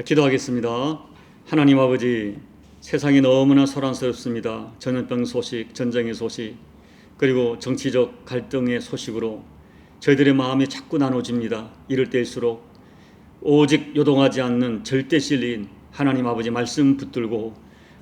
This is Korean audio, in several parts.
기도하겠습니다. 하나님 아버지, 세상이 너무나 소란스럽습니다. 전염병 소식, 전쟁의 소식, 그리고 정치적 갈등의 소식으로 저희들의 마음이 자꾸 나눠집니다. 이럴 때일수록 오직 요동하지 않는 절대 진리인 하나님 아버지 말씀 붙들고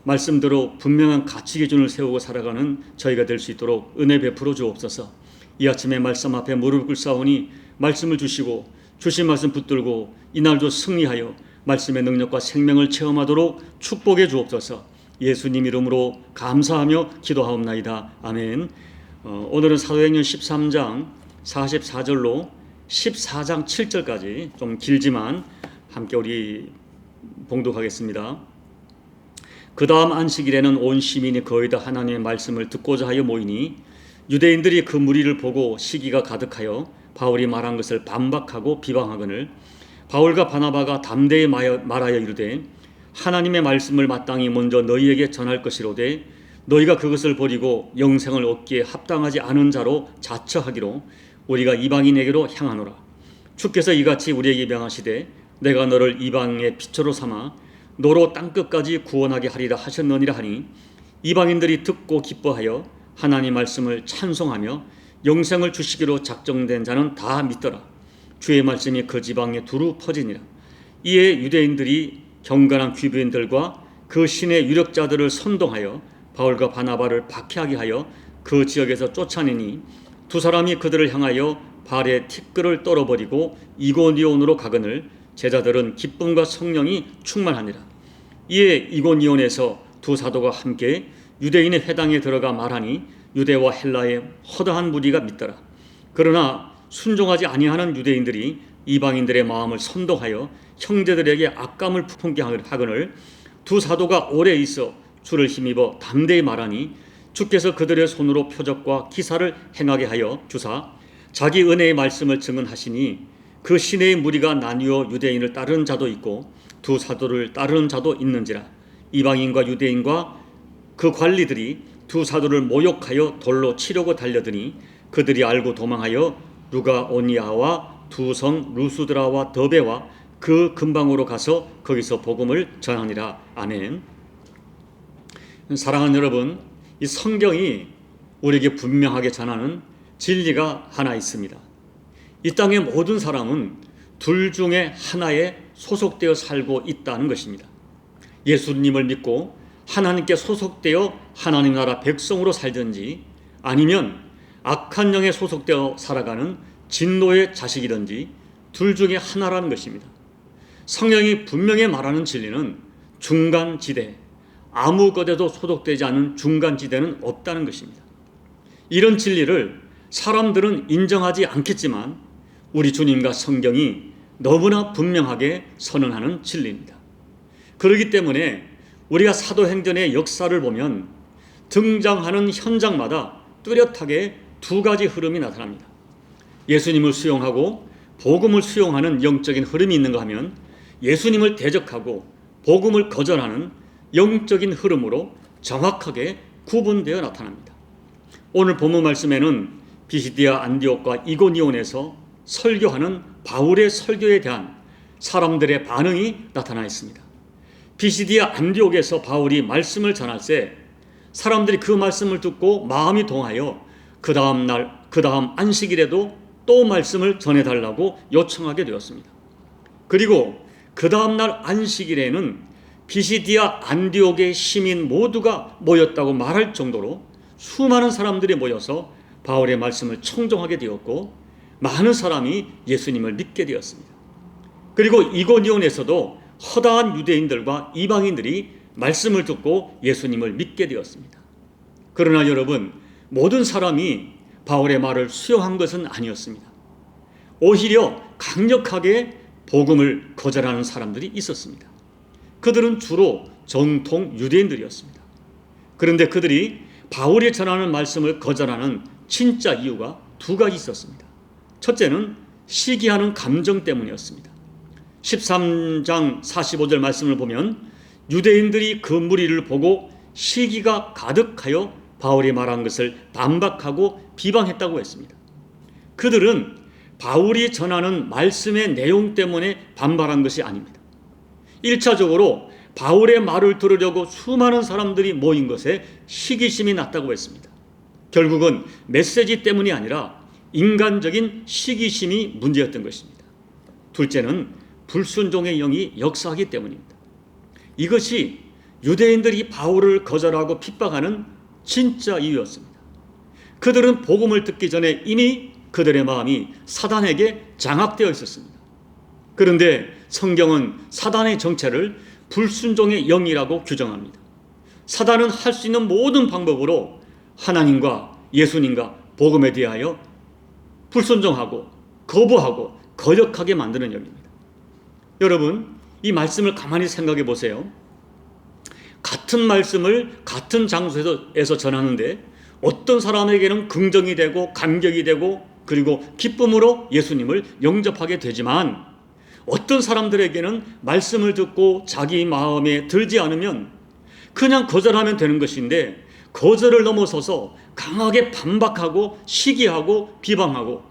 말씀대로 분명한 가치 기준을 세우고 살아가는 저희가 될 수 있도록 은혜 베풀어 주옵소서. 이 아침에 말씀 앞에 무릎 꿇사오니 말씀을 주시고 주신 말씀 붙들고 이날도 승리하여 말씀의 능력과 생명을 체험하도록 축복해 주옵소서. 예수님 이름으로 감사하며 기도하옵나이다. 아멘. 오늘은 사도행전 13장 44절로 14장 7절까지 좀 길지만 함께 우리 봉독하겠습니다. 그 다음 안식일에는 온 시민이 거의 다 하나님의 말씀을 듣고자 하여 모이니 유대인들이 그 무리를 보고 시기가 가득하여 바울이 말한 것을 반박하고 비방하거늘 바울과 바나바가 담대히 말하여 이르되 하나님의 말씀을 마땅히 먼저 너희에게 전할 것이로되 너희가 그것을 버리고 영생을 얻기에 합당하지 않은 자로 자처하기로 우리가 이방인에게로 향하노라. 주께서 이같이 우리에게 명하시되 내가 너를 이방의 피처로 삼아 너로 땅끝까지 구원하게 하리라 하셨느니라 하니 이방인들이 듣고 기뻐하여 하나님 말씀을 찬송하며 영생을 주시기로 작정된 자는 다 믿더라. 주의 말씀이 그 지방에 두루 퍼지니라. 이에 유대인들이 경건한 귀부인들과 그 신의 유력자들을 선동하여 바울과 바나바를 박해하게 하여 그 지역에서 쫓아내니 두 사람이 그들을 향하여 발에 티끌을 떨어버리고 이고니온으로 가거늘 제자들은 기쁨과 성령이 충만하니라. 이에 이고니온에서 두 사도가 함께 유대인의 회당에 들어가 말하니 유대와 헬라의 허다한 무리가 믿더라. 그러나 순종하지 아니하는 유대인들이 이방인들의 마음을 선동하여 형제들에게 악감을 품게 하거늘 두 사도가 오래 있어 주를 힘입어 담대히 말하니 주께서 그들의 손으로 표적과 기사를 행하게 하여 주사 자기 은혜의 말씀을 증언하시니 그 시내의 무리가 나뉘어 유대인을 따르는 자도 있고 두 사도를 따르는 자도 있는지라. 이방인과 유대인과 그 관리들이 두 사도를 모욕하여 돌로 치려고 달려드니 그들이 알고 도망하여 루가오니아와 두 성 루스드라와 더베와 그 근방으로 가서 거기서 복음을 전하니라. 아멘. 사랑하는 여러분, 이 성경이 우리에게 분명하게 전하는 진리가 하나 있습니다. 이 땅의 모든 사람은 둘 중에 하나에 소속되어 살고 있다는 것입니다. 예수님을 믿고 하나님께 소속되어 하나님 나라 백성으로 살든지 아니면 악한 영에 소속되어 살아가는 진노의 자식이든지 둘 중에 하나라는 것입니다. 성경이 분명히 말하는 진리는 중간지대, 아무 것에도 소속되지 않은 중간지대는 없다는 것입니다. 이런 진리를 사람들은 인정하지 않겠지만 우리 주님과 성경이 너무나 분명하게 선언하는 진리입니다. 그렇기 때문에 우리가 사도행전의 역사를 보면 등장하는 현장마다 뚜렷하게 두 가지 흐름이 나타납니다. 예수님을 수용하고 복음을 수용하는 영적인 흐름이 있는가 하면 예수님을 대적하고 복음을 거절하는 영적인 흐름으로 정확하게 구분되어 나타납니다. 오늘 본문 말씀에는 비시디아 안디옥과 이고니온에서 설교하는 바울의 설교에 대한 사람들의 반응이 나타나 있습니다. 비시디아 안디옥에서 바울이 말씀을 전할 때 사람들이 그 말씀을 듣고 마음이 동하여 그 다음 안식일에도 또 말씀을 전해달라고 요청하게 되었습니다. 그리고 그 다음 날 안식일에는 비시디아 안디옥의 시민 모두가 모였다고 말할 정도로 수많은 사람들이 모여서 바울의 말씀을 청종하게 되었고 많은 사람이 예수님을 믿게 되었습니다. 그리고 이고니온에서도 허다한 유대인들과 이방인들이 말씀을 듣고 예수님을 믿게 되었습니다. 그러나 여러분, 모든 사람이 바울의 말을 수용한 것은 아니었습니다. 오히려 강력하게 복음을 거절하는 사람들이 있었습니다. 그들은 주로 정통 유대인들이었습니다. 그런데 그들이 바울이 전하는 말씀을 거절하는 진짜 이유가 두 가지 있었습니다. 첫째는 시기하는 감정 때문이었습니다. 13장 45절 말씀을 보면 유대인들이 그 무리를 보고 시기가 가득하여 바울이 말한 것을 반박하고 비방했다고 했습니다. 그들은 바울이 전하는 말씀의 내용 때문에 반발한 것이 아닙니다. 1차적으로 바울의 말을 들으려고 수많은 사람들이 모인 것에 시기심이 났다고 했습니다. 결국은 메시지 때문이 아니라 인간적인 시기심이 문제였던 것입니다. 둘째는 불순종의 영이 역사하기 때문입니다. 이것이 유대인들이 바울을 거절하고 핍박하는 진짜 이유였습니다. 그들은 복음을 듣기 전에 이미 그들의 마음이 사단에게 장악되어 있었습니다. 그런데 성경은 사단의 정체를 불순종의 영이라고 규정합니다. 사단은 할 수 있는 모든 방법으로 하나님과 예수님과 복음에 대하여 불순종하고 거부하고 거역하게 만드는 영입니다. 여러분, 이 말씀을 가만히 생각해 보세요. 같은 말씀을 같은 장소에서 전하는데 어떤 사람에게는 긍정이 되고 감격이 되고 그리고 기쁨으로 예수님을 영접하게 되지만 어떤 사람들에게는 말씀을 듣고 자기 마음에 들지 않으면 그냥 거절하면 되는 것인데 거절을 넘어서서 강하게 반박하고 시기하고 비방하고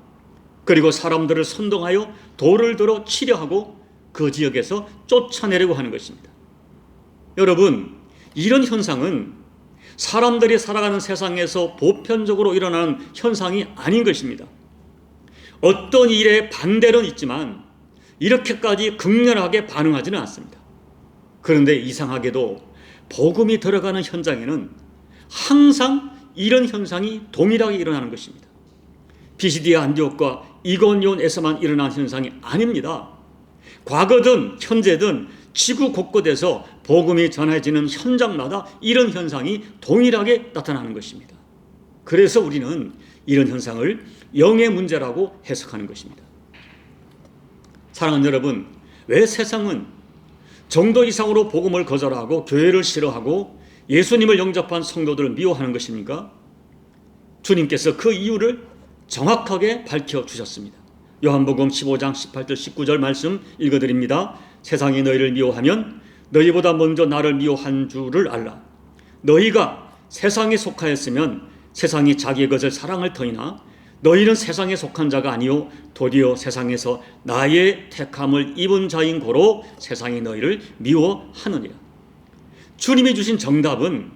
그리고 사람들을 선동하여 돌을 들어 치려 하고 그 지역에서 쫓아내려고 하는 것입니다. 여러분, 이런 현상은 사람들이 살아가는 세상에서 보편적으로 일어나는 현상이 아닌 것입니다. 어떤 일에 반대는 있지만 이렇게까지 극렬하게 반응하지는 않습니다. 그런데 이상하게도 복음이 들어가는 현장에는 항상 이런 현상이 동일하게 일어나는 것입니다. 비시디아 안디옥과 이고니온에서만 일어난 현상이 아닙니다. 과거든 현재든 지구 곳곳에서 복음이 전해지는 현장마다 이런 현상이 동일하게 나타나는 것입니다. 그래서 우리는 이런 현상을 영의 문제라고 해석하는 것입니다. 사랑하는 여러분, 왜 세상은 정도 이상으로 복음을 거절하고 교회를 싫어하고 예수님을 영접한 성도들을 미워하는 것입니까? 주님께서 그 이유를 정확하게 밝혀주셨습니다. 요한복음 15장 18절 19절 말씀 읽어드립니다. 세상이 너희를 미워하면 너희보다 먼저 나를 미워한 줄을 알라. 너희가 세상에 속하였으면 세상이 자기의 것을 사랑할 터이나 너희는 세상에 속한 자가 아니요 도리어 세상에서 나의 택함을 입은 자인 고로 세상이 너희를 미워하느니라. 주님이 주신 정답은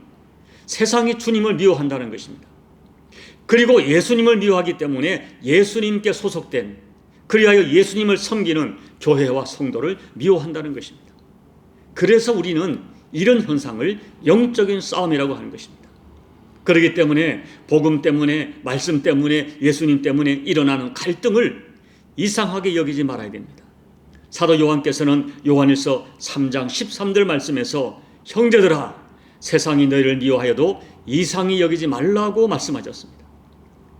세상이 주님을 미워한다는 것입니다. 그리고 예수님을 미워하기 때문에 예수님께 소속된 그리하여 예수님을 섬기는 교회와 성도를 미워한다는 것입니다. 그래서 우리는 이런 현상을 영적인 싸움이라고 하는 것입니다. 그렇기 때문에 복음 때문에 말씀 때문에 예수님 때문에 일어나는 갈등을 이상하게 여기지 말아야 됩니다. 사도 요한께서는 요한일서 3장 13절 말씀에서 형제들아 세상이 너희를 미워하여도 이상히 여기지 말라고 말씀하셨습니다.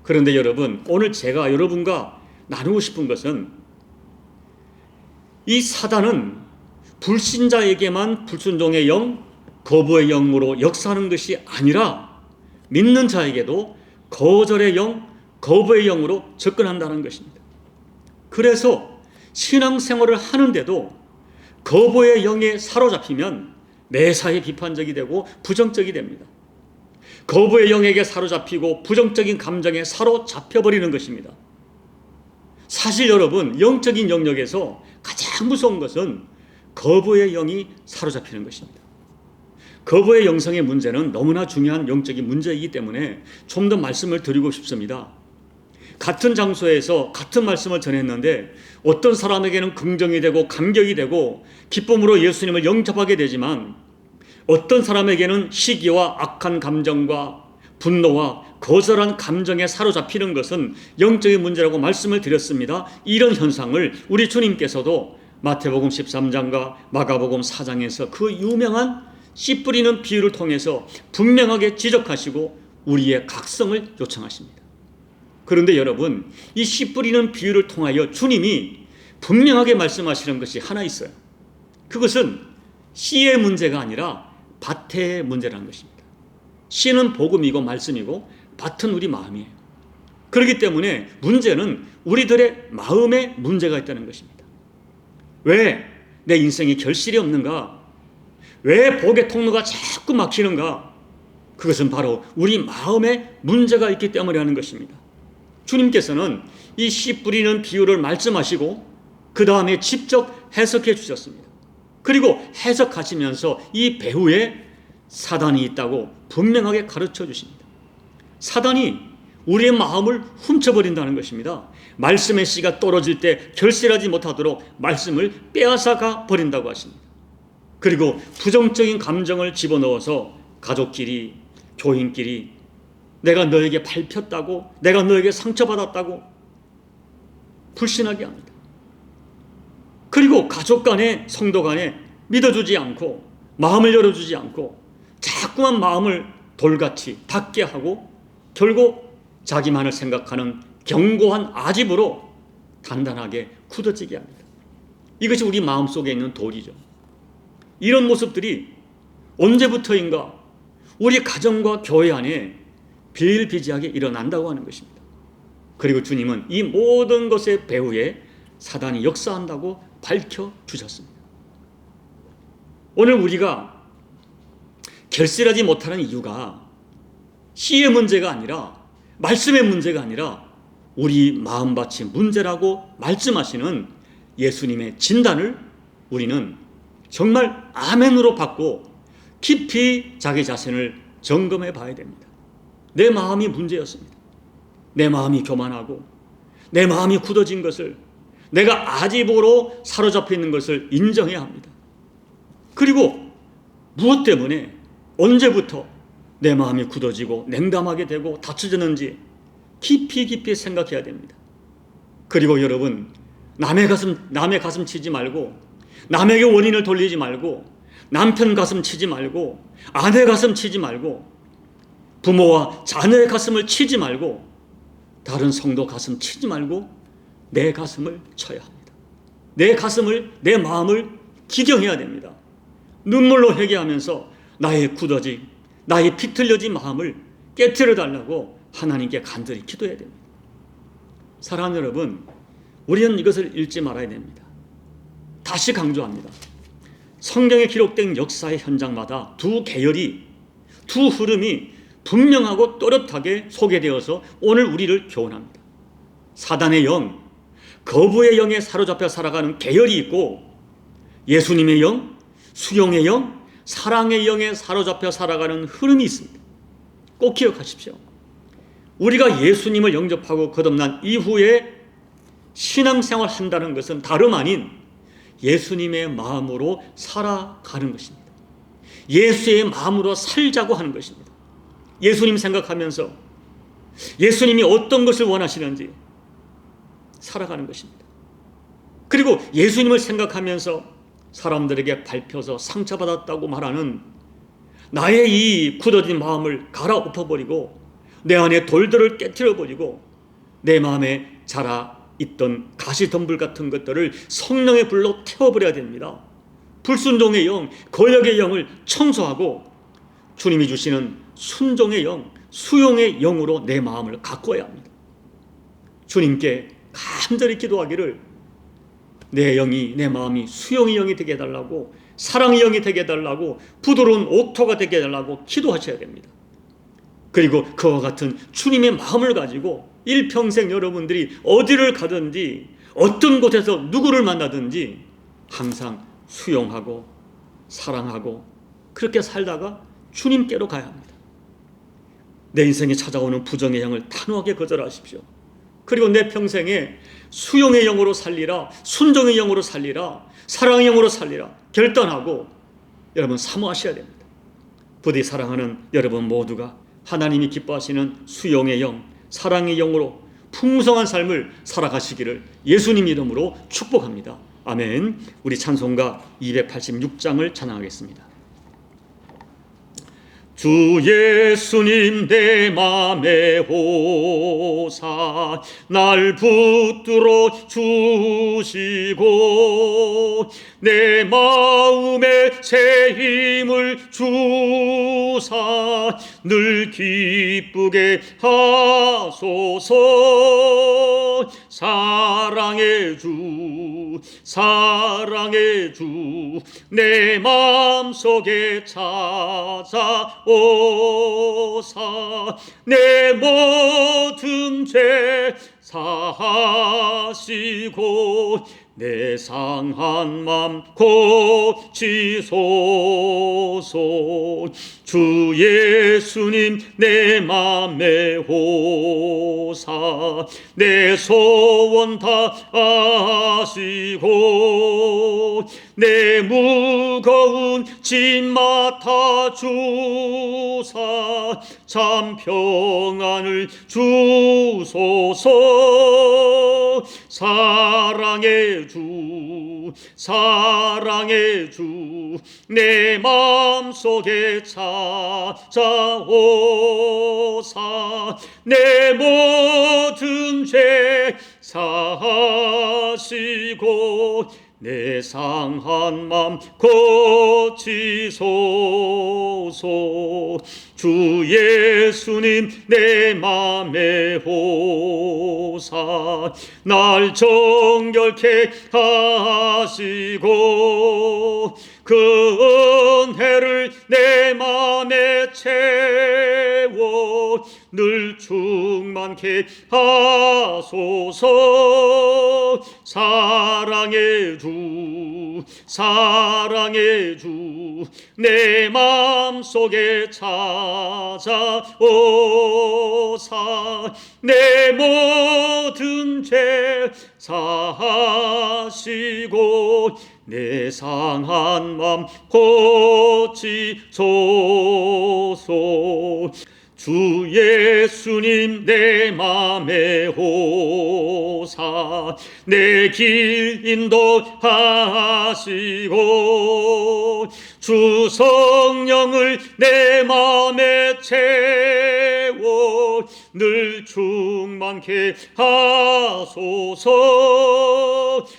그런데 여러분, 오늘 제가 여러분과 나누고 싶은 것은 이 사단은 불신자에게만 불순종의 영, 거부의 영으로 역사하는 것이 아니라 믿는 자에게도 거절의 영, 거부의 영으로 접근한다는 것입니다. 그래서 신앙생활을 하는데도 거부의 영에 사로잡히면 매사에 비판적이 되고 부정적이 됩니다. 거부의 영에게 사로잡히고 부정적인 감정에 사로잡혀버리는 것입니다. 사실 여러분, 영적인 영역에서 가장 무서운 것은 거부의 영이 사로잡히는 것입니다. 거부의 영성의 문제는 너무나 중요한 영적인 문제이기 때문에 좀 더 말씀을 드리고 싶습니다. 같은 장소에서 같은 말씀을 전했는데 어떤 사람에게는 긍정이 되고 감격이 되고 기쁨으로 예수님을 영접하게 되지만 어떤 사람에게는 시기와 악한 감정과 분노와 거절한 감정에 사로잡히는 것은 영적인 문제라고 말씀을 드렸습니다. 이런 현상을 우리 주님께서도 마태복음 13장과 마가복음 4장에서 그 유명한 씨 뿌리는 비유를 통해서 분명하게 지적하시고 우리의 각성을 요청하십니다. 그런데 여러분, 이 씨 뿌리는 비유를 통하여 주님이 분명하게 말씀하시는 것이 하나 있어요. 그것은 씨의 문제가 아니라 밭의 문제라는 것입니다. 씨는 복음이고 말씀이고 밭은 우리 마음이에요. 그렇기 때문에 문제는 우리들의 마음에 문제가 있다는 것입니다. 왜 내 인생에 결실이 없는가? 왜 복의 통로가 자꾸 막히는가? 그것은 바로 우리 마음에 문제가 있기 때문에 하는 것입니다. 주님께서는 이 씨 뿌리는 비유를 말씀하시고 그 다음에 직접 해석해 주셨습니다. 그리고 해석하시면서 이 배후에 사단이 있다고 분명하게 가르쳐 주십니다. 사단이 우리의 마음을 훔쳐버린다는 것입니다. 말씀의 씨가 떨어질 때 결실하지 못하도록 말씀을 빼앗아가 버린다고 하십니다. 그리고 부정적인 감정을 집어넣어서 가족끼리, 교인끼리 내가 너에게 밟혔다고, 내가 너에게 상처받았다고 불신하게 합니다. 그리고 가족 간에, 성도 간에 믿어주지 않고 마음을 열어주지 않고 자꾸만 마음을 돌같이 닫게 하고 결국 자기만을 생각하는 견고한 아집으로 단단하게 굳어지게 합니다. 이것이 우리 마음속에 있는 돌이죠. 이런 모습들이 언제부터인가 우리 가정과 교회 안에 비일비재하게 일어난다고 하는 것입니다. 그리고 주님은 이 모든 것의 배후에 사단이 역사한다고 밝혀주셨습니다. 오늘 우리가 결실하지 못하는 이유가 씨의 문제가 아니라, 말씀의 문제가 아니라 우리 마음밭이 문제라고 말씀하시는 예수님의 진단을 우리는 정말 아멘으로 받고 깊이 자기 자신을 점검해 봐야 됩니다. 내 마음이 문제였습니다. 내 마음이 교만하고 내 마음이 굳어진 것을, 내가 아집으로 사로잡혀 있는 것을 인정해야 합니다. 그리고 무엇 때문에, 언제부터 내 마음이 굳어지고 냉담하게 되고 닫혀졌는지 깊이 생각해야 됩니다. 그리고 여러분, 남의 가슴 치지 말고, 남에게 원인을 돌리지 말고, 남편 가슴 치지 말고, 아내 가슴 치지 말고, 부모와 자녀의 가슴을 치지 말고, 다른 성도 가슴 치지 말고 내 가슴을 쳐야 합니다. 내 가슴을, 내 마음을 기경해야 됩니다. 눈물로 회개하면서 나의 굳어진, 나의 비틀려진 마음을 깨트려 달라고 하나님께 간절히 기도해야 됩니다. 사랑하는 여러분, 우리는 이것을 잃지 말아야 됩니다. 다시 강조합니다. 성경에 기록된 역사의 현장마다 두 계열이, 두 흐름이 분명하고 또렷하게 소개되어서 오늘 우리를 교훈합니다. 사단의 영, 거부의 영에 사로잡혀 살아가는 계열이 있고, 예수님의 영, 수용의 영, 사랑의 영에 사로잡혀 살아가는 흐름이 있습니다. 꼭 기억하십시오. 우리가 예수님을 영접하고 거듭난 이후에 신앙생활 한다는 것은 다름 아닌 예수님의 마음으로 살아가는 것입니다. 예수의 마음으로 살자고 하는 것입니다. 예수님 생각하면서 예수님이 어떤 것을 원하시는지 살아가는 것입니다. 그리고 예수님을 생각하면서 사람들에게 밟혀서 상처받았다고 말하는 나의 이 굳어진 마음을 갈아엎어버리고 내 안에 돌들을 깨트려버리고 내 마음에 자라있던 가시덤불 같은 것들을 성령의 불로 태워버려야 됩니다. 불순종의 영, 거역의 영을 청소하고 주님이 주시는 순종의 영, 수용의 영으로 내 마음을 가꿔야 합니다. 주님께 간절히 기도하기를 내 영이, 내 마음이 수용의 영이 되게 해달라고, 사랑의 영이 되게 해달라고, 부드러운 옥토가 되게 해달라고 기도하셔야 됩니다. 그리고 그와 같은 주님의 마음을 가지고 일평생 여러분들이 어디를 가든지 어떤 곳에서 누구를 만나든지 항상 수용하고 사랑하고 그렇게 살다가 주님께로 가야 합니다. 내 인생에 찾아오는 부정의 영을 단호하게 거절하십시오. 그리고 내 평생에 수용의 영으로 살리라, 순종의 영으로 살리라, 사랑의 영으로 살리라 결단하고 여러분 사모하셔야 됩니다. 부디 사랑하는 여러분 모두가 하나님이 기뻐하시는 수용의 영, 사랑의 영으로 풍성한 삶을 살아가시기를 예수님 이름으로 축복합니다. 아멘. 우리 찬송가 286장을 찬양하겠습니다. 주 예수님 내 맘에 오사 날 붙들어 주시고 내 마음에 새 힘을 주사 늘 기쁘게 하소서. 사랑의 주 내 마음속에 찾아오사 내 모든 죄 사하시고 내 상한 맘 고치소서. 주 예수님 내 맘에 오사 내 소원 다 아시고 내 무거운 짐 맡아 주사 참 평안을 주소서. 사랑의 주 사랑의 주 내 마음속에 찾아오사 내 모든 죄 사하시고 내 상한 맘 고치소서. 주 예수님 내 맘에 오사 날 정결케 하시고 그 은혜를 내 맘에 채워 늘 충만케 하소서. 사랑의 주 사랑의 주 내 마음속에 찾아오사 내 모든 죄 사하시고 내 상한 맘 고치소서. 주 예수님 내 맘에 오사 내 길 인도하시고 주 성령을 내 맘에 채워 늘 충만케 하소서.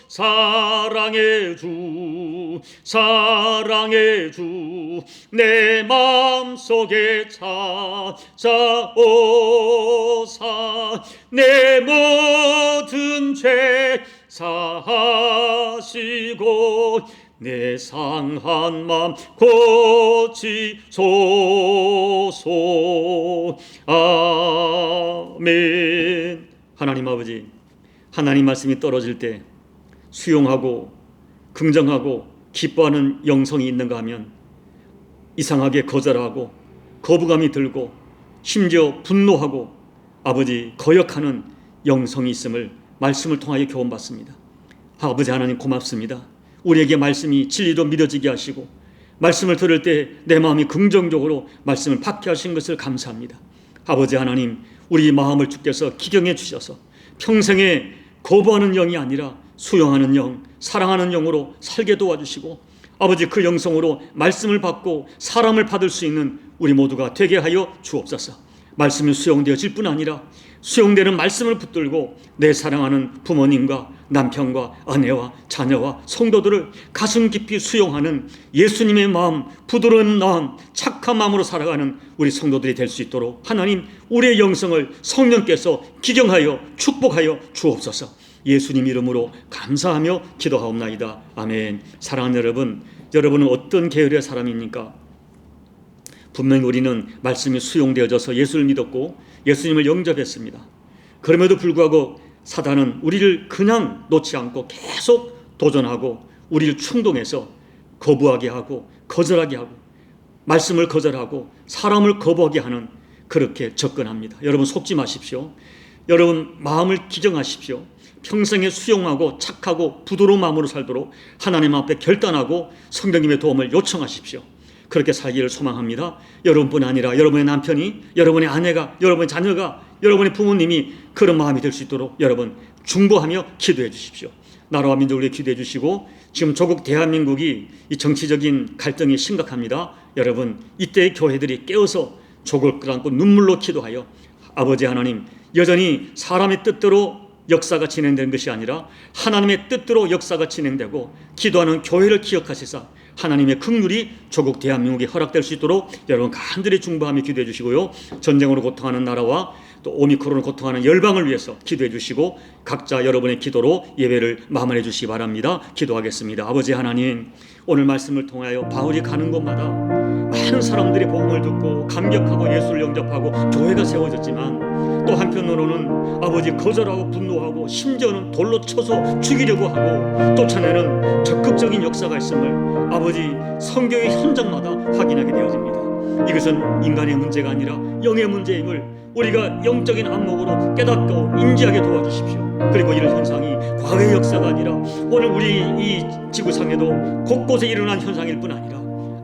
사랑의 주 사랑의 주 내 마음속에 찾아오사 내 모든 죄 사하시고 내 상한 맘 고치소서. 아멘. 하나님 아버지, 하나님 말씀이 떨어질 때 수용하고 긍정하고 기뻐하는 영성이 있는가 하면 이상하게 거절하고 거부감이 들고 심지어 분노하고 아버지 거역하는 영성이 있음을 말씀을 통하여 교훈받습니다. 아버지 하나님 고맙습니다. 우리에게 말씀이 진리로 믿어지게 하시고 말씀을 들을 때 내 마음이 긍정적으로 말씀을 받게 하신 것을 감사합니다. 아버지 하나님, 우리 마음을 주께서 기경해 주셔서 평생에 거부하는 영이 아니라 수용하는 영, 사랑하는 영으로 살게 도와주시고 아버지 그 영성으로 말씀을 받고 사람을 받을 수 있는 우리 모두가 되게 하여 주옵소서. 말씀이 수용되어질 뿐 아니라 수용되는 말씀을 붙들고 내 사랑하는 부모님과 남편과 아내와 자녀와 성도들을 가슴 깊이 수용하는 예수님의 마음, 부드러운 마음, 착한 마음으로 살아가는 우리 성도들이 될 수 있도록 하나님 우리의 영성을 성령께서 기경하여 축복하여 주옵소서. 예수님 이름으로 감사하며 기도하옵나이다. 아멘. 사랑하는 여러분, 여러분은 어떤 계열의 사람입니까? 분명히 우리는 말씀이 수용되어져서 예수를 믿었고 예수님을 영접했습니다. 그럼에도 불구하고 사단은 우리를 그냥 놓지 않고 계속 도전하고 우리를 충동해서 거부하게 하고 거절하게 하고 말씀을 거절하고 사람을 거부하게 하는 그렇게 접근합니다. 여러분 속지 마십시오. 여러분 마음을 기정하십시오. 평생에 수용하고 착하고 부드러운 마음으로 살도록 하나님 앞에 결단하고 성령님의 도움을 요청하십시오. 그렇게 살기를 소망합니다. 여러분뿐 아니라 여러분의 남편이, 여러분의 아내가, 여러분의 자녀가, 여러분의 부모님이 그런 마음이 될 수 있도록 여러분 중보하며 기도해 주십시오. 나라와 민족을 기도해 주시고 지금 조국 대한민국이 이 정치적인 갈등이 심각합니다. 여러분 이때 교회들이 깨어서 조국을 끌어안고 눈물로 기도하여 아버지 하나님 여전히 사람의 뜻대로 역사가 진행되는 것이 아니라 하나님의 뜻대로 역사가 진행되고 기도하는 교회를 기억하시사 하나님의 긍휼이 조국 대한민국에 허락될 수 있도록 여러분 간절히 중보하며 기도해 주시고요. 전쟁으로 고통하는 나라와 또 오미크론으로 고통하는 열방을 위해서 기도해 주시고 각자 여러분의 기도로 예배를 마무리해 주시기 바랍니다. 기도하겠습니다. 아버지 하나님, 오늘 말씀을 통하여 바울이 가는 곳마다 많은 많은 사람들이 복음을 듣고 감격하고 예수를 영접하고 교회가 세워졌지만 또 한편으로는 아버지 거절하고 분노하고 심지어는 돌로 쳐서 죽이려고 하고 쫓아내는 적극적인 역사가 있음을 아버지 성경의 현장마다 확인하게 되어집니다. 이것은 인간의 문제가 아니라 영의 문제임을 우리가 영적인 안목으로 깨닫고 인지하게 도와주십시오. 그리고 이런 현상이 과거의 역사가 아니라 오늘 우리 이 지구상에도 곳곳에 일어난 현상일 뿐 아니라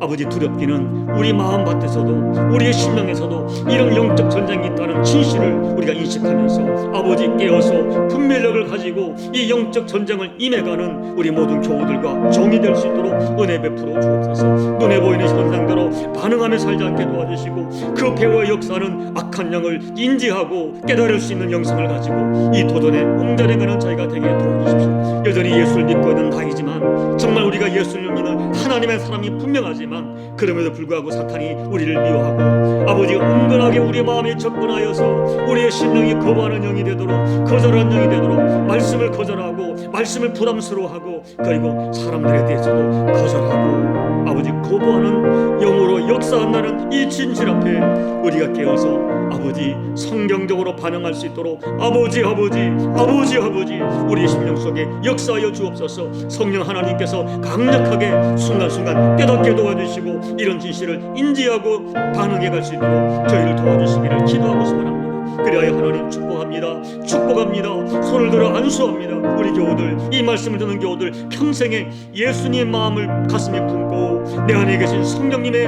아버지 두렵기는 우리 마음밭에서도 우리의 심령에서도 이런 영적 전쟁이 있다는 진실을 우리가 인식하면서 아버지 깨어서 분별력을 가지고 이 영적 전쟁을 임해가는 우리 모든 교우들과 종이 될 수 있도록 은혜 베풀어 주옵소서. 눈에 보이는 현상대로 반응하며 살지 않게 도와주시고 그 배후의 역사는 악한 영을 인지하고 깨달을 수 있는 영성을 가지고 이 도전에 응전해가는 저희가 되게 도와주십시오. 여전히 예수를 믿고 있는 나이지만 정말 우리가 예수를 믿는 하나님의 사람이 분명하지만 그럼에도 불구하고 사탄이 우리를 미워하고 아버지 은근하게 우리 마음에 접근하여서 우리의 심령이 거부하는 영이 되도록 거절하는 영이 되도록 말씀을 거절하고 말씀을 부담스러워하고 그리고 사람들에 대해서도 거절하고 아버지 거부하는 영으로 역사한다는 이 진실 앞에 우리가 깨어서 아버지 성경적으로 반응할 수 있도록 아버지 우리의 심령 속에 역사하여 주옵소서. 성령 하나님께서 강력하게 순간순간 깨닫게 도와주시고 이런 진실을 인지하고 반응해 갈 수 있도록 저희를 도와주시기를 기도하고 소원합니다. 그리하여 하나님 축복합니다. 손을 들어 안수합니다. 우리 교우들, 이 말씀을 듣는 교우들 평생에 예수님의 마음을 가슴에 품고 내 안에 계신 성령님의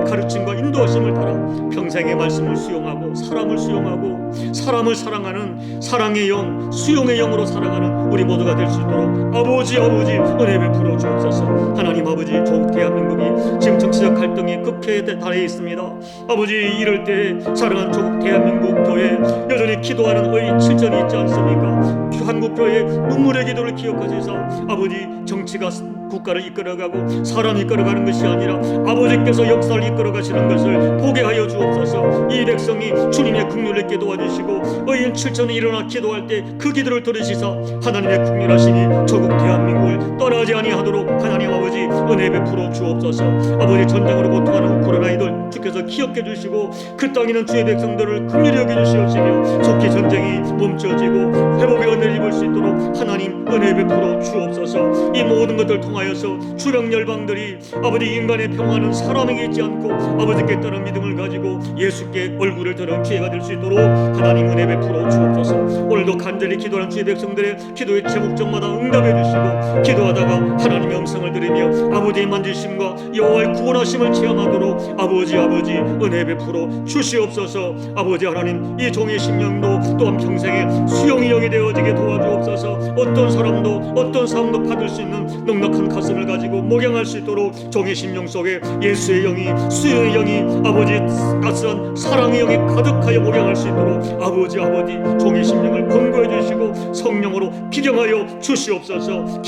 가르침과 인도하심을 따라 평생의 말씀을 수용하고 사람을 수용하고 사람을 사랑하는 사랑의 영, 수용의 영으로 살아가는 우리 모두가 될 수 있도록 아버지 은혜 베풀어 주옵소서. 하나님 아버지, 조국 대한민국이 지금 정치적 갈등이 극해에 달해 있습니다. 아버지, 이럴 때 사랑하는 조국 대한민국 교회 여전히 기도하는 의 실전이 있지 않습니까? 한국교회 눈물의 기도를 기억하셔서 아버지 정치가 국가를 이끌어가고 사람이 이끌어가는 것이 아니라 아버지께서 역사를 이끌어가시는 것을 보게 하여 주옵소서. 이 백성이 주님의 긍휼을 있게 도와주시고 의인 7천이 일어나 기도할 때 그 기도를 들으시사 하나님의 긍휼하심이 조국 대한민국을 떠나지 아니하도록 하나님 아버지 은혜 베풀어 주옵소서. 아버지 전쟁으로 고통하는 우크라이나들 주께서 기억해 주시고 그 땅에 있는 주의 백성들을 긍휼히 여겨 주시옵시며 속히 전쟁이 멈춰지고 회복의 은혜를 입을 수 있도록 하나님 은혜 베풀어 주옵소서. 이 모든 것들 통하여서 주변 열방들이 아버지 인간의 평화는 사람에게 있지 않고 아버지께 따른 믿음을 가지고 예수께 얼굴을 드는 기회가 될 수 있도록 하나님 은혜 베풀어 주옵소서. 오늘도 간절히 기도하는 주의 백성들의 기도의 제목적마다 응답해 주시고 기도하다가 하나님의 음성을 들으며 아버지의 만지심과 여호와의 구원하심을 체험하도록 아버지 은혜 베풀어 주시옵소서. 아버지 하나님, 이 종의 심령도 또한 평생에 수용의 영이 되어지게 도와주옵소서. 어떤 사람도 받을 수 있는 넉넉한 가슴을 가지고 목양할 수 있도록 종의 심령 속에 예수의 영이, 수용의 영이, 아버지 따스한 사랑의 영이 가득하여 목양할 수 있도록 아버지 종의 심령을 권고해 주시고 성령으로 기경하여 주시옵소서.